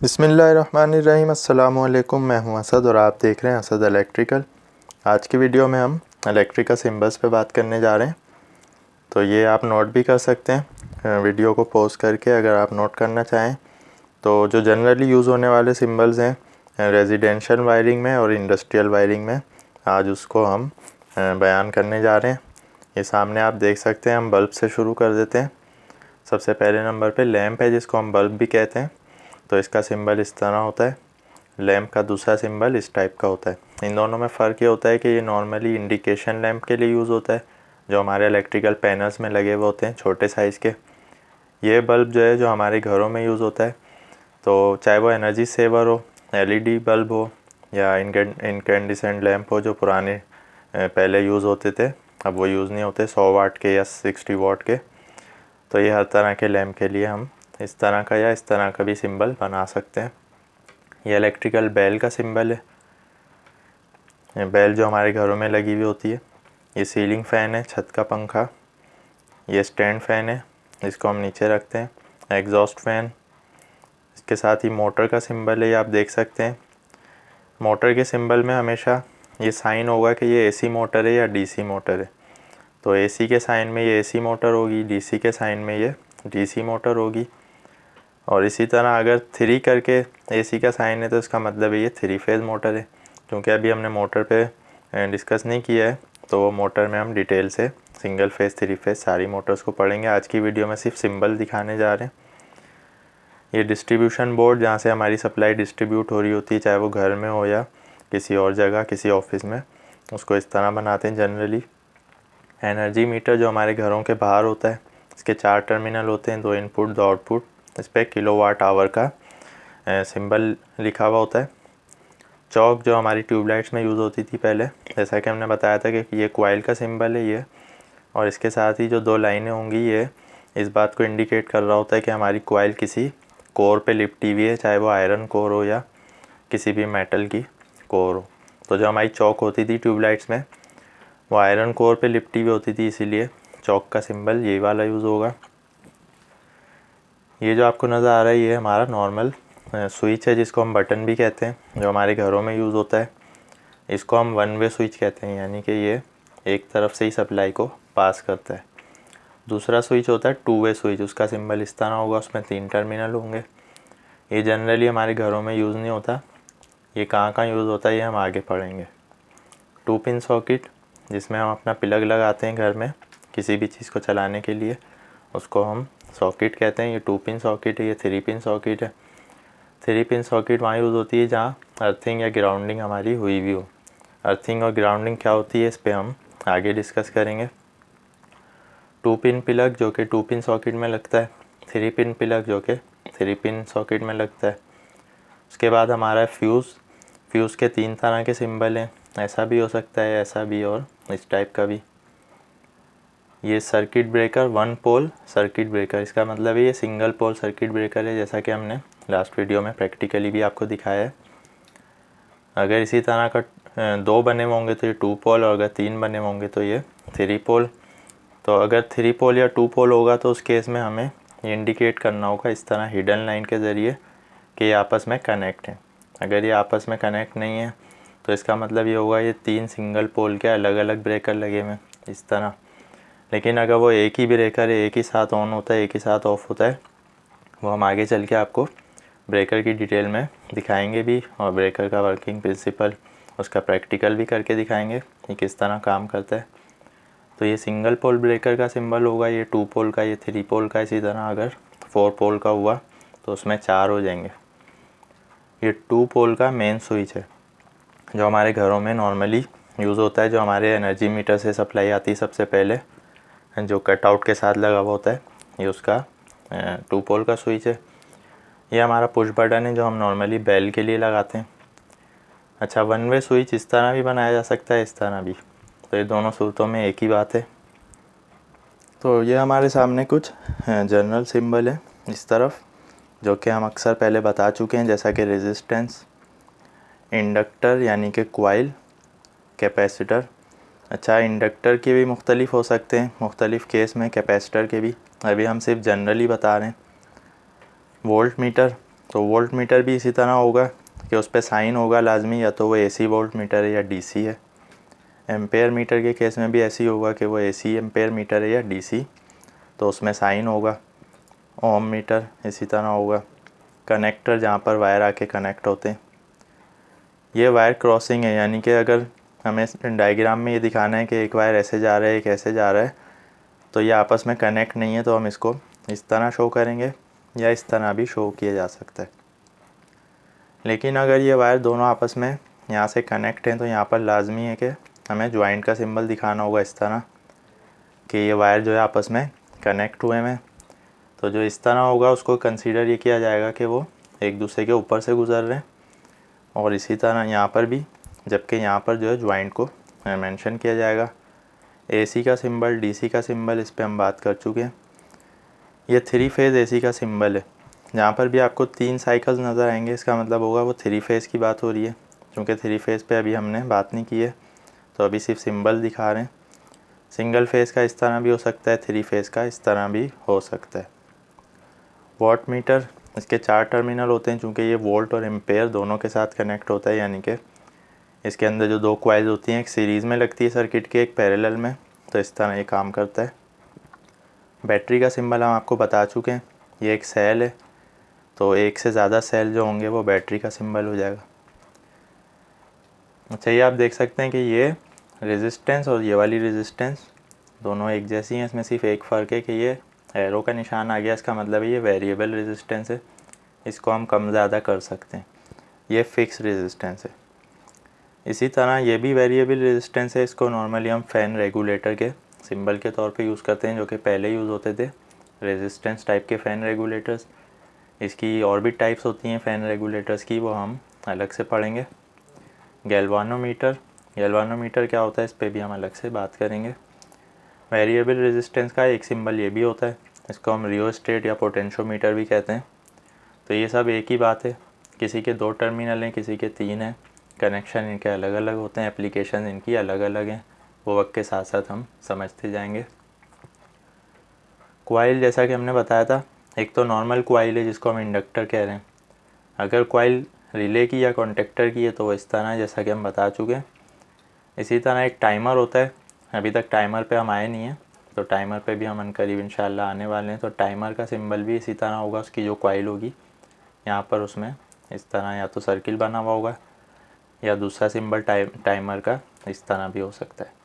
बिस्मिल्लाहिर्रहमानिर्रहीम। अस्सलामुअलैकुम। मैं हूं असद और आप देख रहे हैं असद इलेक्ट्रिकल। आज की वीडियो में हम इलेक्ट्रिकल सिंबल्स पे बात करने जा रहे हैं। तो ये आप नोट भी कर सकते हैं वीडियो को पॉज करके, अगर आप नोट करना चाहें। तो जो जनरली यूज़ होने वाले सिंबल्स हैं रेजिडेंशियल वायरिंग में और इंडस्ट्रियल वायरिंग में, आज उसको हम बयान करने जा रहे हैं। ये सामने आप देख सकते हैं। हम बल्ब से शुरू कर देते हैं। सबसे पहले नंबर पे लैंप है, जिसको हम बल्ब भी कहते हैं। तो इसका सिंबल इस तरह होता है। लैंप का दूसरा सिंबल इस टाइप का होता है। इन दोनों में फ़र्क ये होता है कि ये नॉर्मली इंडिकेशन लैंप के लिए यूज़ होता है, जो हमारे इलेक्ट्रिकल पैनल्स में लगे हुए होते हैं छोटे साइज़ के। ये बल्ब जो है जो हमारे घरों में यूज़ होता है। तो चाहे वो एनर्जी सेवर हो, एलईडी बल्ब हो, या इनकैंडिसेंट लैंप हो जो पुराने पहले यूज़ होते थे, अब वो यूज़ नहीं होते, 100 वाट के या 60 वाट के। तो ये हर तरह के लैंप के लिए हम इस तरह का या इस तरह का भी सिंबल बना सकते हैं। ये इलेक्ट्रिकल बेल का सिंबल है। ये बेल जो हमारे घरों में लगी हुई होती है। ये सीलिंग फ़ैन है, छत का पंखा। ये स्टैंड फ़ैन है, इसको हम नीचे रखते हैं। Exhaust fan. इसके साथ ही मोटर का सिंबल है, ये आप देख सकते हैं। मोटर के सिंबल में हमेशा ये साइन होगा कि ये एसी मोटर है या डीसी मोटर है। तो एसी के साइन में ये एसी मोटर होगी, डीसी के साइन में ये डीसी मोटर होगी। और इसी तरह अगर 3 करके एसी का साइन है तो इसका मतलब है ये 3 फेज़ मोटर है। क्योंकि अभी हमने मोटर पे डिस्कस नहीं किया है, तो वो मोटर में हम डिटेल से सिंगल फेज़ 3 फेज़ सारी मोटर्स को पढ़ेंगे। आज की वीडियो में सिर्फ सिंबल दिखाने जा रहे हैं। ये डिस्ट्रीब्यूशन बोर्ड, जहाँ से हमारी सप्लाई डिस्ट्रीब्यूट हो रही होती है, चाहे वो घर में हो या किसी और जगह, किसी ऑफिस में, उसको इस तरह बनाते हैं जनरली। एनर्जी मीटर जो हमारे घरों के बाहर होता है, इसके 4 टर्मिनल होते हैं, 2 इनपुट 2 आउटपुट। इस पर किलोवाट आवर का सिंबल लिखा हुआ होता है। चौक जो हमारी ट्यूबलाइट्स में यूज़ होती थी पहले, जैसा कि हमने बताया था कि ये कॉइल का सिंबल है ये। और इसके साथ ही जो 2 लाइनें होंगी, ये इस बात को इंडिकेट कर रहा होता है कि हमारी कॉइल किसी कोर पे लिपटी हुई है, चाहे वो आयरन कोर हो या किसी भी मेटल की कोर हो। तो जो हमारी चौक होती थी ट्यूबलाइट्स में, वो आयरन कोर पे लिपटी हुई होती थी, इसीलिए चौक का सिंबल ये वाला यूज़ होगा। ये जो आपको नज़र आ रहा है, ये हमारा नॉर्मल स्विच है, जिसको हम बटन भी कहते हैं, जो हमारे घरों में यूज़ होता है। इसको हम 1 वे स्विच कहते हैं, यानी कि ये एक तरफ से ही सप्लाई को पास करता है। दूसरा स्विच होता है 2 वे स्विच, उसका सिंबल इस तरह होगा, उसमें 3 टर्मिनल होंगे। ये जनरली हमारे घरों में यूज़ नहीं होता। ये कहाँ कहाँ यूज़ होता है ये हम आगे पढ़ेंगे। 2 पिन सॉकेट, जिसमें हम अपना प्लग लगाते हैं घर में किसी भी चीज़ को चलाने के लिए, उसको हम सॉकेट कहते हैं। ये 2 पिन सॉकेट है। ये 3 पिन सॉकेट है। 3 पिन सॉकेट वहाँ यूज़ होती है जहाँ अर्थिंग या ग्राउंडिंग हमारी हुई भी हो। अर्थिंग और ग्राउंडिंग क्या होती है, इस पर हम आगे डिस्कस करेंगे। 2 पिन प्लग जो कि 2 पिन सॉकेट में लगता है। 3 पिन प्लग जो कि 3 पिन सॉकेट में लगता है। उसके बाद हमारा फ्यूज़। फ्यूज़ के 3 तरह के सिंबल हैं, ऐसा भी हो सकता है, ऐसा भी, और इस टाइप का भी। ये सर्किट ब्रेकर, 1 पोल सर्किट ब्रेकर, इसका मतलब है ये सिंगल पोल सर्किट ब्रेकर है, जैसा कि हमने लास्ट वीडियो में प्रैक्टिकली भी आपको दिखाया है। अगर इसी तरह का 2 बने होंगे तो ये 2 पोल, और अगर 3 बने होंगे तो ये 3 पोल। तो अगर 3 पोल या 2 पोल होगा तो उस केस में हमें ये इंडिकेट करना होगा इस तरह हिडन लाइन के ज़रिए कि ये आपस में कनेक्ट हैं। अगर ये आपस में कनेक्ट नहीं है तो इसका मतलब ये होगा ये 3 सिंगल पोल के अलग अलग ब्रेकर लगे हुए इस तरह। लेकिन अगर वो एक ही ब्रेकर है, एक ही साथ ऑन होता है, एक ही साथ ऑफ होता है, वो हम आगे चल के आपको ब्रेकर की डिटेल में दिखाएंगे भी, और ब्रेकर का वर्किंग प्रिंसिपल उसका प्रैक्टिकल भी करके दिखाएंगे कि किस तरह काम करता है। तो ये सिंगल पोल ब्रेकर का सिंबल होगा, ये 2 पोल का, ये 3 पोल का। इसी तरह अगर 4 पोल का हुआ तो उसमें 4 हो जाएंगे। ये 2 पोल का मेन स्विच है, जो हमारे घरों में नॉर्मली यूज़ होता है, जो हमारे एनर्जी मीटर से सप्लाई आती है सबसे पहले, जो कटआउट के साथ लगा हुआ होता है, ये उसका 2 पोल का स्विच है। ये हमारा पुश बटन है, जो हम नॉर्मली बेल के लिए लगाते हैं। अच्छा, 1 वे स्विच इस तरह भी बनाया जा सकता है, इस तरह भी। तो ये दोनों सूरतों में एक ही बात है। तो ये हमारे सामने कुछ जनरल सिंबल है इस तरफ, जो कि हम अक्सर पहले बता चुके हैं, जैसा कि रेजिस्टेंस, इंडक्टर यानी कि कॉइल, कैपेसिटर। अच्छा, इंडक्टर के भी मुख्तलिफ हो सकते हैं, मुख्तलिफ़ केस में कैपेसिटर के भी। अभी हम सिर्फ जनरली बता रहे हैं। वोल्ट मीटर, तो वोल्ट मीटर भी इसी तरह होगा कि उस पर साइन होगा लाजमी, या तो वो AC वोल्ट मीटर है या DC है। एम्पेयर मीटर के केस में भी ऐसे ही होगा कि वो AC एम्पेयर मीटर है या DC, तो उसमें साइन होगा। ओम मीटर इसी तरह होगा। कनेक्टर जहाँ पर वायर आके कनेक्ट होते हैं, ये वायर क्रॉसिंग है, यानी कि अगर हमें डायग्राम में ये दिखाना है कि एक वायर ऐसे जा रहा है एक ऐसे जा रहा है, तो ये आपस में कनेक्ट नहीं है, तो हम इसको इस तरह शो करेंगे या इस तरह भी शो किया जा सकता है। लेकिन अगर ये वायर दोनों आपस में यहाँ से कनेक्ट हैं तो यहाँ पर लाजमी है कि हमें ज्वाइंट का सिंबल दिखाना होगा इस तरह कि ये वायर जो है आपस में कनेक्ट हुए हैं। तो जो इस तरह होगा उसको कंसीडर ये किया जाएगा कि वो एक दूसरे के ऊपर से गुज़र रहे हैं। और इसी तरह यहाँ पर भी, जबकि यहाँ पर जो है ज्वाइंट को मेंशन किया जाएगा। AC का सिंबल, DC का सिंबल, इस पर हम बात कर चुके हैं। ये 3 फेज़ AC का सिंबल है। जहाँ पर भी आपको 3 साइकिल्स नज़र आएंगे इसका मतलब होगा वो 3 फेज़ की बात हो रही है। क्योंकि 3 फेज़ पे अभी हमने बात नहीं की है, तो अभी सिर्फ सिंबल दिखा रहे हैं। सिंगल फेज़ का इस तरह भी हो सकता है, 3 फेज़ का इस तरह भी हो सकता है। वॉट मीटर, इसके 4 टर्मिनल होते हैं। चूँकि ये वोल्ट और एम्पेयर दोनों के साथ कनेक्ट होता है, यानी कि इसके अंदर जो 2 कॉइल्स होती हैं, एक सीरीज़ में लगती है सर्किट के, एक पैरेलल में, तो इस तरह ये काम करता है। बैटरी का सिंबल हम आपको बता चुके हैं, ये एक सेल है, तो एक से ज़्यादा सेल जो होंगे वो बैटरी का सिंबल हो जाएगा। अच्छा, ये आप देख सकते हैं कि ये रेजिस्टेंस और ये वाली रेजिस्टेंस दोनों एक जैसी हैं। इसमें सिर्फ एक फ़र्क है कि ये एरो का निशान आ गया, इसका मतलब है ये वेरिएबल रेजिस्टेंस है, इसको हम कम ज़्यादा कर सकते हैं। ये फिक्स रेजिस्टेंस है। इसी तरह ये भी वेरिएबल रेजिस्टेंस है, इसको नॉर्मली हम फ़ैन रेगुलेटर के सिंबल के तौर पे यूज़ करते हैं, जो कि पहले यूज़ होते थे रेजिस्टेंस टाइप के फ़ैन रेगुलेटर्स। इसकी और भी टाइप्स होती हैं फ़ैन रेगुलेटर्स की, वो हम अलग से पढ़ेंगे। गैल्वानोमीटर, गैल्वानोमीटर क्या होता है इस पर भी हम अलग से बात करेंगे। वेरिएबल रेजिस्टेंस का एक सिंबल ये भी होता है, इसको हम रियोस्टेट या पोटेंशियोमीटर भी कहते हैं। तो ये सब एक ही बात है, किसी के 2 टर्मिनल हैं, किसी के 3 हैं, कनेक्शन इनके अलग अलग होते हैं, एप्लीकेशन इनकी अलग अलग हैं, वो वक्त के साथ साथ हम समझते जाएंगे। कॉइल, जैसा कि हमने बताया था, एक तो नॉर्मल कॉइल है जिसको हम इंडक्टर कह रहे हैं। अगर कॉइल रिले की या कॉन्टेक्टर की है तो वो इस तरह है, जैसा कि हम बता चुके हैं। इसी तरह एक टाइमर होता है, अभी तक टाइमर पे हम आए नहीं हैं, तो टाइमर पे भी हम अनकरीब इंशाल्लाह आने वाले हैं। तो टाइमर का सिंबल भी इसी तरह होगा, उसकी जो कॉइल होगी यहाँ पर उसमें इस तरह या तो सर्किल बना हुआ होगा, या दूसरा सिंबल टाइमर का इस तरह भी हो सकता है।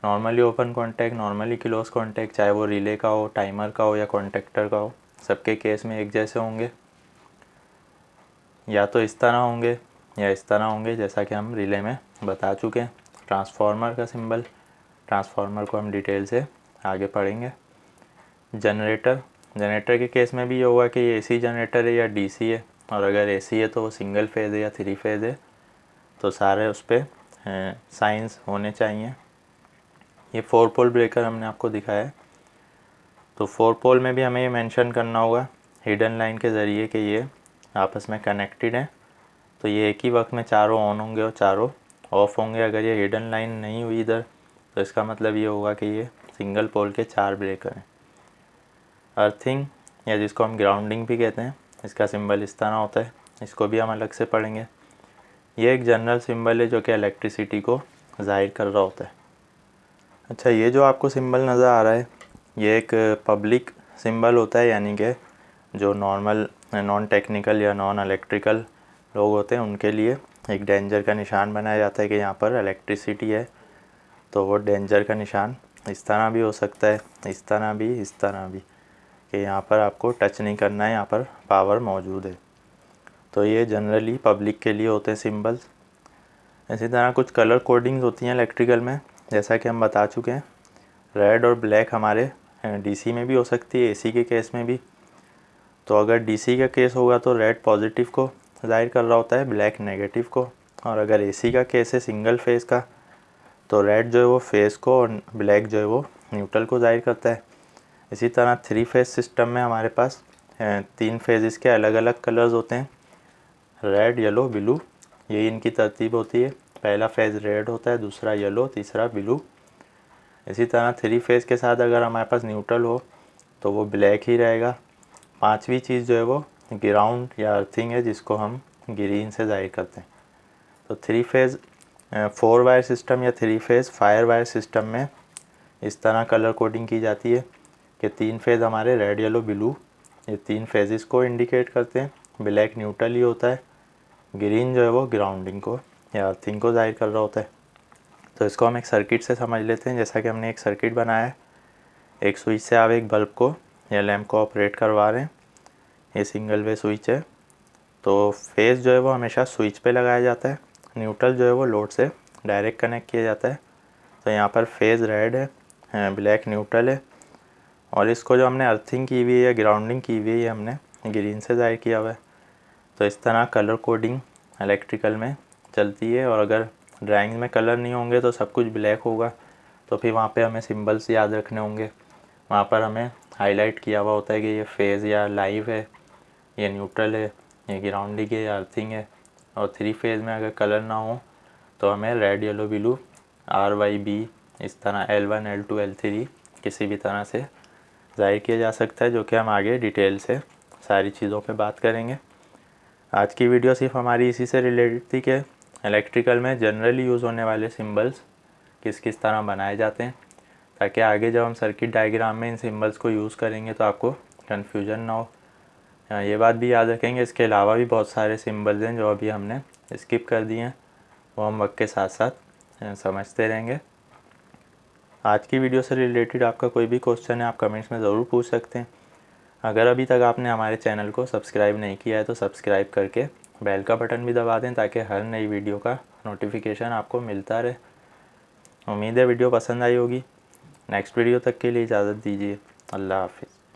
Normally open contact, normally close contact, चाहे वो रिले का हो, टाइमर का हो या कॉन्टेक्टर का हो, सबके केस में एक जैसे होंगे। या तो इस तरह होंगे या इस तरह होंगे, जैसा कि हम रिले में बता चुके हैं। ट्रांसफार्मर का सिंबल, ट्रांसफार्मर को हम डिटेल से आगे पढ़ेंगे। जनरेटर, जनरेटर के केस में भी ये होगा कि ये AC जनरेटर है या DC है, और अगर AC है तो वो सिंगल फेज़ है या 3 फेज़ है, तो सारे उस पर साइंस होने चाहिए। ये 4 पोल ब्रेकर हमने आपको दिखाया है, तो 4 पोल में भी हमें ये मेंशन करना होगा हिडन लाइन के ज़रिए कि ये आपस में कनेक्टेड हैं। तो ये एक ही वक्त में चारों ऑन होंगे और चारों ऑफ होंगे। अगर ये हिडन लाइन नहीं हुई इधर, तो इसका मतलब ये होगा कि ये सिंगल पोल के 4 ब्रेकर हैं। अर्थिंग, या जिसको हम ग्राउंडिंग भी कहते हैं, इसका सिंबल इस तरह होता है, इसको भी हम अलग से पढ़ेंगे। ये एक जनरल सिंबल है जो कि इलेक्ट्रिसिटी को ज़ाहिर कर रहा होता है। अच्छा, ये जो आपको सिंबल नज़र आ रहा है, ये एक पब्लिक सिंबल होता है, यानी कि जो नॉर्मल नॉन टेक्निकल या नॉन इलेक्ट्रिकल लोग होते हैं उनके लिए एक डेंजर का निशान बनाया जाता है कि यहाँ पर इलेक्ट्रिसिटी है। तो वो डेंजर का निशान इस तरह भी हो सकता है, इस तरह भी, इस तरह भी, कि यहाँ पर आपको टच नहीं करना है, यहाँ पर पावर मौजूद है। तो ये जनरली पब्लिक के लिए होते हैं सिंबल्स। इसी तरह कुछ कलर कोडिंग्स होती हैं इलेक्ट्रिकल में, जैसा कि हम बता चुके हैं। रेड और ब्लैक हमारे DC में भी हो सकती है, AC के केस में भी। तो अगर DC का केस होगा तो रेड पॉजिटिव को ज़ाहिर कर रहा होता है, ब्लैक नेगेटिव को। और अगर AC का केस है सिंगल फेज़ का, तो रेड जो है वो फेज़ को और ब्लैक जो है वो न्यूट्रल को ज़ाहिर करता है। इसी तरह 3 फेज़ सिस्टम में हमारे पास 3 फेज़ के अलग अलग कलर्स होते हैं, रेड, येलो, ब्लू, यही इनकी तरतीब होती है। पहला फेज़ रेड होता है, दूसरा येलो, तीसरा ब्लू। इसी तरह 3 फेज़ के साथ अगर हमारे पास न्यूट्रल हो तो वो ब्लैक ही रहेगा। 5वीं चीज़ जो है वो ग्राउंड या अर्थिंग है जिसको हम ग्रीन से ज़ाहिर करते हैं। तो 3 फेज़ 4 वायर सिस्टम या 3 फेज़ फायर वायर सिस्टम में इस तरह कलर कोडिंग की जाती है कि 3 फेज़ हमारे रेड येलो ब्लू, ये 3 फेजेस को इंडिकेट करते हैं। ब्लैक न्यूट्रल ही होता है, ग्रीन जो है वो ग्राउंडिंग को या अर्थिंग को ज़ाहिर कर रहा होता है। तो इसको हम एक सर्किट से समझ लेते हैं। जैसा कि हमने एक सर्किट बनाया है, एक स्विच से आप एक बल्ब को या लैंप को ऑपरेट करवा रहे हैं। ये सिंगल वे स्विच है, तो फेज़ जो है वो हमेशा स्विच पे लगाया जाता है, न्यूट्रल जो है वो लोड से डायरेक्ट कनेक्ट किया जाता है। तो यहाँ पर फेज़ रेड है, ब्लैक न्यूट्रल है, और इसको जो हमने अर्थिंग की हुई है या ग्राउंडिंग की हुई है ये हमने ग्रीन से ज़ाहिर किया हुआ है। तो इस तरह कलर कोडिंग इलेक्ट्रिकल में चलती है। और अगर ड्राइंग में कलर नहीं होंगे तो सब कुछ ब्लैक होगा, तो फिर वहाँ पे हमें सिंबल्स याद रखने होंगे। वहाँ पर हमें हाईलाइट किया हुआ होता है कि ये फेज़ या लाइव है, ये न्यूट्रल है, ये ग्राउंडिंग है या अर्थिंग है। और 3 फेज़ में अगर कलर ना हो तो हमें रेड येलो ब्लू RYB इस तरह L1 L2 L3 किसी भी तरह से ज़ाहिर किया जा सकता है, जो कि हम आगे डिटेल से सारी चीज़ों पे बात करेंगे। आज की वीडियो सिर्फ हमारी इसी से रिलेटेड थी कि इलेक्ट्रिकल में जनरली यूज़ होने वाले सिंबल्स किस किस तरह बनाए जाते हैं, ताकि आगे जब हम सर्किट डायग्राम में इन सिंबल्स को यूज़ करेंगे तो आपको कन्फ्यूजन ना हो। ये बात भी याद रखेंगे, इसके अलावा भी बहुत सारे सिंबल्स हैं जो अभी हमने स्किप कर दिए हैं, वो हम वक्त के साथ साथ समझते रहेंगे। आज की वीडियो से रिलेटेड आपका कोई भी क्वेश्चन है आप कमेंट्स में ज़रूर पूछ सकते हैं। अगर अभी तक आपने हमारे चैनल को सब्सक्राइब नहीं किया है तो सब्सक्राइब करके बेल का बटन भी दबा दें, ताकि हर नई वीडियो का नोटिफिकेशन आपको मिलता रहे। उम्मीद है वीडियो पसंद आई होगी। नेक्स्ट वीडियो तक के लिए इजाज़त दीजिए। अल्लाह हाफिज़।